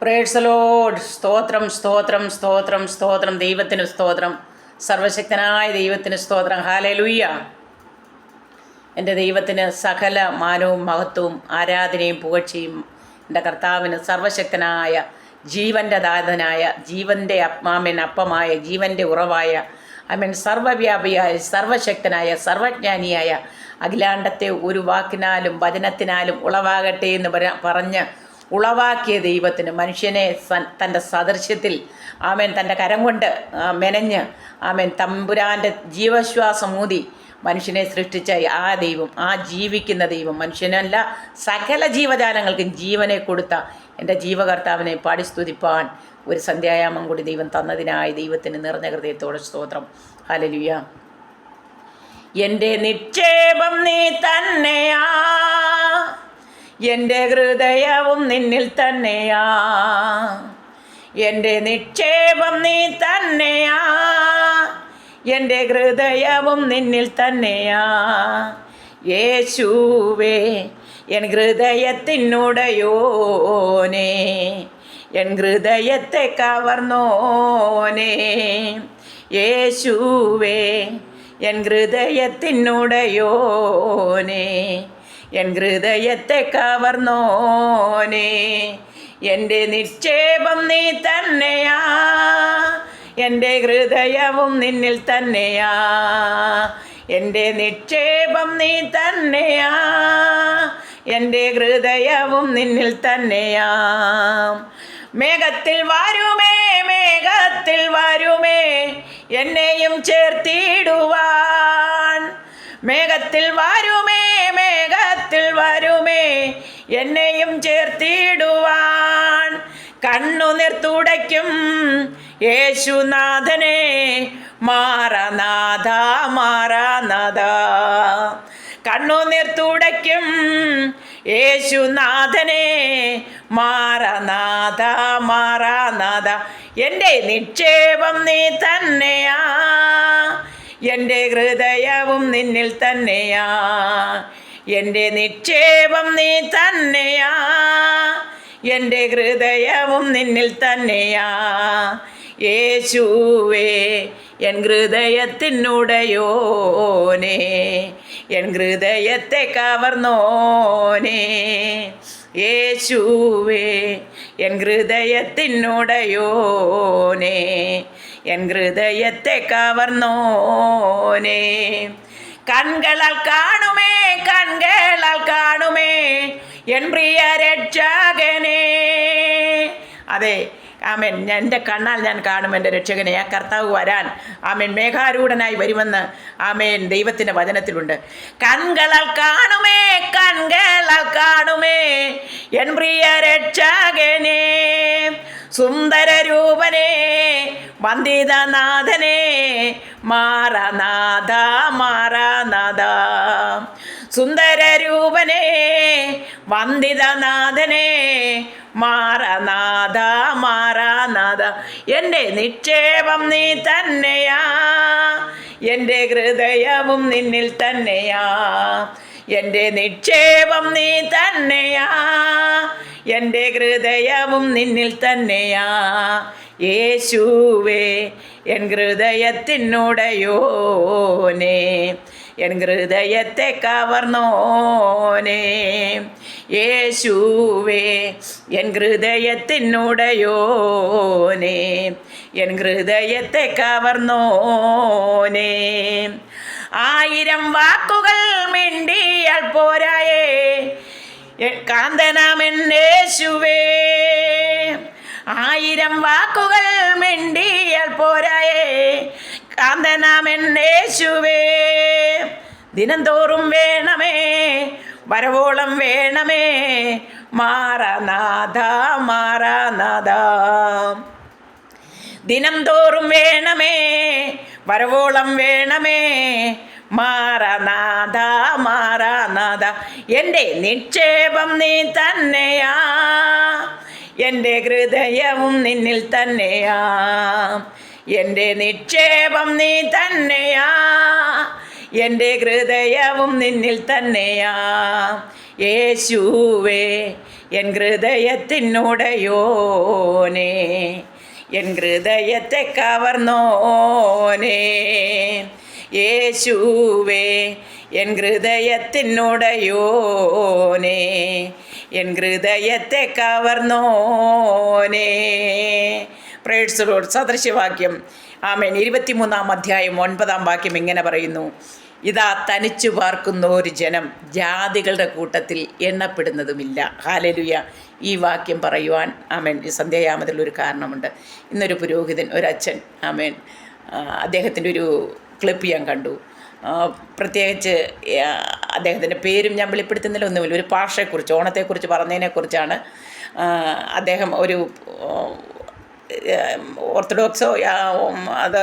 Praise Lord. സ്തോത്രം സ്തോത്രം സ്തോത്രം സ്തോത്രം. ദൈവത്തിന് സ്തോത്രം. സർവശക്തനായ ദൈവത്തിന് സ്തോത്രം. ഹല്ലേലൂയ. എൻ്റെ ദൈവത്തിന് സകല മാനവും മഹത്വവും ആരാധനയും പുകഴ്ചയും. എൻ്റെ കർത്താവിന് സർവശക്തനായ ജീവൻ്റെ ദാതനായ ജീവൻ്റെ അപ്പമായ ജീവൻ്റെ ഉറവായ സർവവ്യാപിയായ സർവശക്തനായ സർവജ്ഞാനിയായ അഖിലാണ്ടത്തെ ഒരു വാക്കിനാലും വചനത്തിനാലും ഉളവാകട്ടെ എന്ന് പറഞ്ഞ് ഉളവാക്കിയ ദൈവത്തിന് മനുഷ്യനെ തൻ്റെ സദൃശ്യത്തിൽ തൻ്റെ കരം കൊണ്ട് മെനഞ്ഞ് തമ്പുരാൻ്റെ ജീവശ്വാസം ഊതി മനുഷ്യനെ സൃഷ്ടിച്ച ആ ദൈവം, ആ ജീവിക്കുന്ന ദൈവം, മനുഷ്യനല്ല സകല ജീവജാലങ്ങൾക്കും ജീവനെ കൊടുത്ത എൻ്റെ ജീവകർത്താവിനെ പാടി സ്തുതിപ്പാൻ ഒരു സന്ധ്യായാമം കൂടി ദൈവം തന്നതിനായി ദൈവത്തിന് നിറഞ്ഞ ഹൃദയത്തോടെ സ്തോത്രം. ഹല്ലേലൂയ. എൻ്റെ നിക്ഷേപം നീ തന്നെയാ, എൻ്റെ ഹൃദയവും നിന്നിൽ തന്നെയാ. എൻ്റെ നിക്ഷേപം നീ തന്നെയാ, എൻ്റെ ഹൃദയവും നിന്നിൽ തന്നെയാ. യേശുവേ എൻ ഹൃദയത്തിനുടയോനേ, എൻ ഹൃദയത്തെ കവർന്നോനേ. യേശുവേ എൻ ഹൃദയത്തിനുടയോനേ, എൻ ഹൃദയത്തെ കവർന്നോനേ. എൻ്റെ നിക്ഷേപം നീ തന്നെയാ, എൻ്റെ ഹൃദയവും നിന്നിൽ തന്നെയാ. എൻ്റെ നിക്ഷേപം നീ തന്നെയാ, എൻ്റെ ഹൃദയവും നിന്നിൽ തന്നെയാ. മേഘത്തിൽ വരുമേ, മേഘത്തിൽ വരുമേ, എന്നെയും ചേർത്തിടുവാൻ. മേഘത്തിൽ വരുമേ, മേഘത്തിൽ വരുമേ, എന്നെയും ചേർത്തിടുവാൻ. കണ്ണുനീർ തുടയ്ക്കും യേശുനാഥനെ, മാറനാഥ മാറനാഥ. കണ്ണുനീർ തുടയ്ക്കും യേശുനാഥനെ, മാറനാഥ മാറനാഥ. എൻ്റെ നിക്ഷേപം നീ തന്നെയാ, എൻ്റെ ഹൃദയവും നിന്നിൽ തന്നെയാ. എൻ്റെ നിക്ഷേപം നീ തന്നെയാ, എൻ്റെ ഹൃദയവും നിന്നിൽ തന്നെയാ. യേശുവേ എൻ ഹൃദയത്തിനുടയോനേ, എൻ ഹൃദയത്തെ കവർന്നോനേ. യേശുവേ എൻ ഹൃദയത്തിനുടയോനേ, എൻ ഹൃദയത്തെ കവർന്നോനേ. കൺകളാൽ കാണുമേ, കൺകളാൽ കാണുമേ, എൻ പ്രിയ രക്ഷകനെ. അതെ, എൻ്റെ കണ്ണാൽ ഞാൻ കാണും എൻ്റെ രക്ഷകനെ. ആ കർത്താവ് വരാൻ മേഘാരൂഢനായി വരുമെന്ന് ദൈവത്തിൻ്റെ വചനത്തിലുണ്ട്. കൺകളാൽ കാണുമേ, കൺകളാൽ കാണുമേ, എൻ പ്രിയ രക്ഷകനെ. സുന്ദരരൂപനെ, വന്ദിതനാഥനെ, മാറനാഥ മാറനാഥ. സുന്ദരരൂപനെ, വന്ദിതനാഥനെ, മാറനാഥ മാറനാഥ. എൻ്റെ നിക്ഷേപം നീ തന്നെയാ, എൻ്റെ ഹൃദയവും നിന്നിൽ തന്നെയാ. എൻ്റെ നിക്ഷേപം നീ തന്നെയാ, എൻ്റെ ഹൃദയവും നിന്നിൽ തന്നെയാ. യേശുവേ എൻ ഹൃദയത്തിനുടയോനേ, എൻ ഹൃദയത്തെ കവർന്നോനേ. യേശുവേ എൻ ഹൃദയത്തിനുടയോനേ, എൻ ഹൃദയത്തെ കവർന്നോനേ. 1000 വാക്കുകൾ മിണ്ടിയാൽ പോരായേ, കാന്തനാമൻ യേശുവേ. 1000 വാക്കുകൾ മിണ്ടിയാൽ പോരായേ, കാന്തനാമൻ യേശുവേ. ദിനംതോറും വേണമേ, വരവോളം വേണമേ, മാറനാഥ മാറനാഥ. ദിനംതോറും വേണമേ, വരവോളം വേണമേ, മാറനാഥ മാറനാഥ. എൻ്റെ നിക്ഷേപം നീ തന്നെയാ, എൻ്റെ ഹൃദയവും നിന്നിൽ തന്നെയാ. എൻ്റെ നിക്ഷേപം നീ തന്നെയാ, എൻ്റെ ഹൃദയവും നിന്നിൽ തന്നെയാ. യേശുവേ എൻ ഹൃദയത്തിനുടയോനേ, എൻ ഹൃദയത്തെ കവർന്നോനേ. യേശുവേ എൻ ഹൃദയത്തിനുടയോനേ, എൻ ഹൃദയത്തെ കവർന്നോനേ. Praise the lord. സദൃശ്യവാക്യം ആമേൻ 23-ാം അധ്യായം 9-ാം വാക്യം ഇങ്ങനെ പറയുന്നു: ഇതാ തനിച്ചു പാർക്കുന്ന ഒരു ജനം ജാതികളുടെ കൂട്ടത്തിൽ എണ്ണപ്പെടുന്നതുമില്ല. ഹല്ലേലൂയ. ഈ വാക്യം പറയുവാൻ ആമേൻ ഈ സന്ധ്യായാമത്തിൽ ഒരു കാരണമുണ്ട്. ഇന്നൊരു പുരോഹിതൻ, ഒരച്ഛൻ, ആമേൻ അദ്ദേഹത്തിൻ്റെ ഒരു ക്ലിപ്പ് ഞാൻ കണ്ടു. പ്രത്യേകിച്ച് അദ്ദേഹത്തിൻ്റെ പേരും ഞാൻ വെളിപ്പെടുത്തുന്നില്ല, ഒന്നുമില്ല. ഒരു ഭാഷയെക്കുറിച്ച്, ഓണത്തെക്കുറിച്ച് പറഞ്ഞതിനെക്കുറിച്ചാണ്. അദ്ദേഹം ഒരു ഓർത്തഡോക്സോ അത്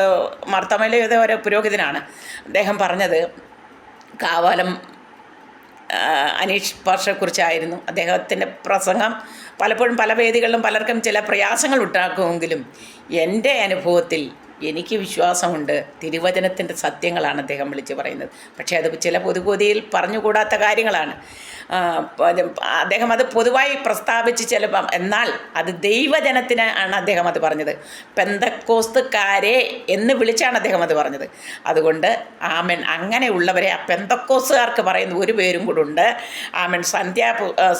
മാർത്തോമയിലെ ഏതോ ഒരു പുരോഹിതനാണ്. അദ്ദേഹം പറഞ്ഞത് കാവാലം അനീഷ് പാഷയെക്കുറിച്ചായിരുന്നു. അദ്ദേഹത്തിൻ്റെ പ്രസംഗം പലപ്പോഴും പല വേദികളിലും പലർക്കും ചില പ്രയാസങ്ങൾ ഉണ്ടാക്കുമെങ്കിലും എൻ്റെ അനുഭവത്തിൽ എനിക്ക് വിശ്വാസമുണ്ട്. തിരുവചനത്തിൻ്റെ സത്യങ്ങളാണ് അദ്ദേഹം വിളിച്ച് പറയുന്നത്. പക്ഷേ അത് ചില പൊതുഗോതിയിൽ പറഞ്ഞുകൂടാത്ത കാര്യങ്ങളാണ്. അദ്ദേഹം അത് പൊതുവായി പ്രസ്താവിച്ച് ചിലപ്പം, എന്നാൽ അത് ദൈവജനത്തിന് ആണ് അദ്ദേഹം അത് പറഞ്ഞത്. പെന്തക്കോസ്തുകാരെ എന്ന് വിളിച്ചാണ് അദ്ദേഹം അത് പറഞ്ഞത്. അതുകൊണ്ട് ആമൻ അങ്ങനെയുള്ളവരെ ആ പെന്തക്കോസ്തുകാർക്ക് പറയുന്ന ഒരു പേരും കൂടെ ഉണ്ട്. ആമൻ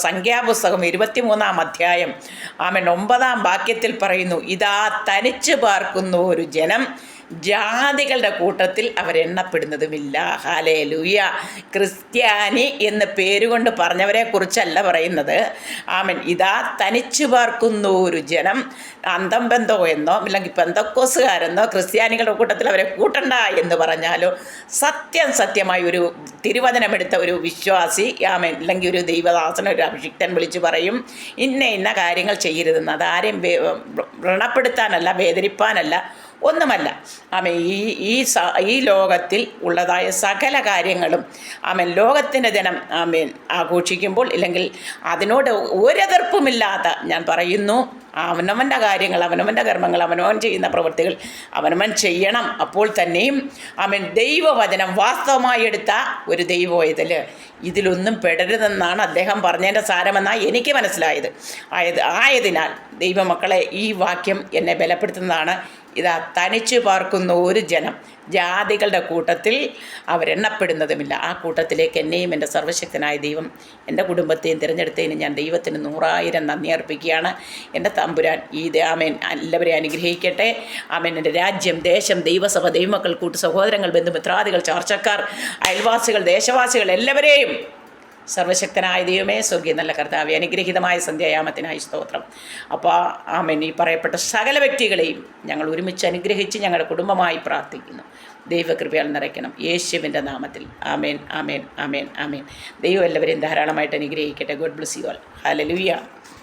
സംഖ്യാപുസ്തകം 23-ാം അധ്യായം ആമൻ 9-ാം വാക്യത്തിൽ പറയുന്നു: ഇതാ തനിച്ചു പാർക്കുന്ന ഒരു ജനം ജാതികളുടെ കൂട്ടത്തിൽ അവരെണ്ണപ്പെടുന്നതുമില്ല. ഹല്ലേലൂയ. ക്രിസ്ത്യാനി എന്ന് പേരുകൊണ്ട് പറഞ്ഞവരെ കുറിച്ചല്ല പറയുന്നത്. ആമൻ ഇതാ തനിച്ചു പാർക്കുന്ന ഒരു ജനം, അന്തം ബന്ധോ എന്നോ അല്ലെങ്കിൽ പെന്തക്കോസുകാരെന്നോ ക്രിസ്ത്യാനികളുടെ കൂട്ടത്തിൽ അവരെ കൂട്ടണ്ട എന്ന് പറഞ്ഞാലോ, സത്യമായി ഒരു തിരുവചനമെടുത്ത ഒരു വിശ്വാസി ആമൻ അല്ലെങ്കിൽ ഒരു ദൈവദാസൻ, ഒരു അഭിഷിക്തൻ വിളിച്ചു പറയും ഇന്ന കാര്യങ്ങൾ ചെയ്യരുതെന്ന്. അതാരെയും വ്രണപ്പെടുത്താനല്ല, വേദനിപ്പാനല്ല, ഒന്നുമല്ല. ആമേൻ ഈ ലോകത്തിൽ ഉള്ളതായ സകല കാര്യങ്ങളും ആമേൻ ലോകത്തിൻ്റെ ജനം ആമേൻ ആഘോഷിക്കുമ്പോൾ, ഇല്ലെങ്കിൽ അതിനോട് ഒരെതിർപ്പുമില്ലാത്ത ഞാൻ പറയുന്നു, അവനവൻ്റെ കാര്യങ്ങൾ, അവനവൻ്റെ കർമ്മങ്ങൾ, അവനവൻ ചെയ്യുന്ന പ്രവൃത്തികൾ അവനവൻ ചെയ്യണം. അപ്പോൾ തന്നെയും ആമേൻ ദൈവവചനം വാസ്തവമായി എടുത്ത ഒരു ദൈവവേദൽ ഇതിലൊന്നും പെടരുതെന്നാണ് അദ്ദേഹം പറഞ്ഞതിൻ്റെ സാരമെന്നാണ് എനിക്ക് മനസ്സിലായത്. ആയതിനാൽ ദൈവമക്കളെ, ഈ വാക്യം എന്നെ ബലപ്പെടുത്തുന്നതാണ്. ഇതാ തനിച്ചു പാർക്കുന്ന ഒരു ജനം ജാതികളുടെ കൂട്ടത്തിൽ അവരെണ്ണപ്പെടുന്നതുമില്ല. ആ കൂട്ടത്തിലേക്ക് എന്നെയും എൻ്റെ സർവ്വശക്തനായ ദൈവം എൻ്റെ കുടുംബത്തെയും തിരഞ്ഞെടുത്തതിന് ഞാൻ ദൈവത്തിന് 100,000 നന്ദി അർപ്പിക്കുകയാണ്. എൻ്റെ തമ്പുരാൻ ആമേൻ എല്ലാവരെയും അനുഗ്രഹിക്കട്ടെ. ആമേൻ. എൻ്റെ രാജ്യം, ദേശം, ദൈവസഭ, ദൈവമക്കൾ, കൂട്ടു സഹോദരങ്ങൾ, ബന്ധുമിത്രാദികൾ, ചാർച്ചക്കാർ, അയൽവാസികൾ, ദേശവാസികൾ എല്ലാവരെയും സർവശക്തനായ ദൈവമേ, സ്വർഗീയ നല്ല കർത്താവേ, അനുഗ്രഹീതമായ സന്ധ്യായാമത്തിനായി സ്തോത്രം. അപ്പോൾ ആമേൻ ഈ പറയപ്പെട്ട സകല വ്യക്തികളെയും ഞങ്ങൾ ഒരുമിച്ച് അനുഗ്രഹിച്ച് ഞങ്ങളുടെ കുടുംബമായി പ്രാർത്ഥിക്കുന്നു. ദൈവകൃപയാൽ നിറയ്ക്കണം യേശുവിൻ്റെ നാമത്തിൽ. ആമേൻ, ആമേൻ, ആമേൻ, ആമേൻ. ദൈവം എല്ലാവരെയും ധാരാളമായിട്ട് അനുഗ്രഹിക്കട്ടെ. God bless you all. Hallelujah.